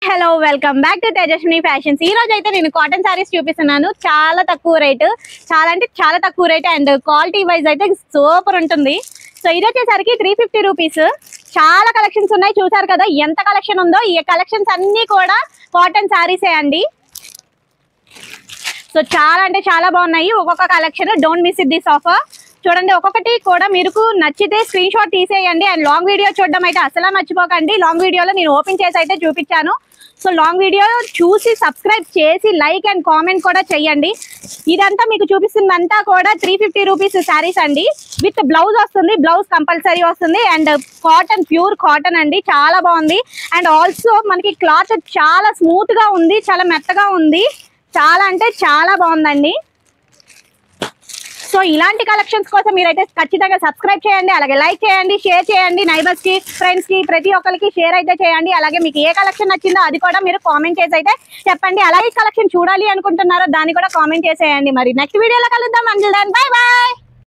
Hello welcome back to Tejaswini fashions. ఈ రోజు అయితే నేను కాటన్ సారీస్ చూపిస్తున్నాను. చాలా తక్కువ రేటు, చాలా అంటే చాలా తక్కువ రేటు అండ్ క్వాలిటీ వైజ్ అయితే సూపర్ ఉంటుంది. సో ఇది వచ్చేసరికి 350 రూపీస్. చాలా కలెక్షన్స్ ఉన్నాయి, చూసారు కదా ఎంత కలెక్షన్ ఉందో. ఈ కలెక్షన్స్ అన్ని కూడా కాటన్ సారీసే అండి. సో చాలా అంటే చాలా బాగున్నాయి ఒక్కొక్క collection. Don't miss it this offer. చూడండి, ఒక్కొక్కటి కూడా మీకు నచ్చితే స్క్రీన్ షాట్ తీసేయండి. అండ్ లాంగ్ వీడియో చూడడం అయితే అసలు మర్చిపోకండి. లాంగ్ వీడియోలో నేను ఓపెన్ చేసి అయితే చూపించాను. సో లాంగ్ వీడియో చూసి సబ్స్క్రైబ్ చేసి లైక్ అండ్ కామెంట్ కూడా చేయండి. ఇదంతా మీకు చూపిస్తుందంతా కూడా 350 రూపీస్ శారీస్ అండి. విత్ బ్లౌజ్ వస్తుంది, బ్లౌజ్ కంపల్సరీ వస్తుంది. అండ్ కాటన్, ప్యూర్ కాటన్ అండి, చాలా బాగుంది. అండ్ ఆల్సో మనకి క్లాత్ చాలా స్మూత్ గా ఉంది, చాలా మెత్తగా ఉంది, చాలా అంటే చాలా బాగుందండి. సో ఇలాంటి కలెక్షన్స్ కోసం మీరైతే ఖచ్చితంగా సబ్స్క్రైబ్ చేయండి, అలాగే లైక్ చేయండి, షేర్ చేయండి, నైబర్స్ కి, ఫ్రెండ్స్ కి, ప్రతి ఒక్కరికి షేర్ అయితే చేయండి. అలాగే మీకు ఏ కలెక్షన్ నచ్చిందో అది కూడా మీరు కామెంట్ చేసి అయితే చెప్పండి. అలాగే కలెక్షన్ చూడాలి అనుకుంటున్నారో దాన్ని కూడా కామెంట్ చేసేయండి. మరి నెక్స్ట్ వీడియోలో కలుద్దాం. Until then bye by.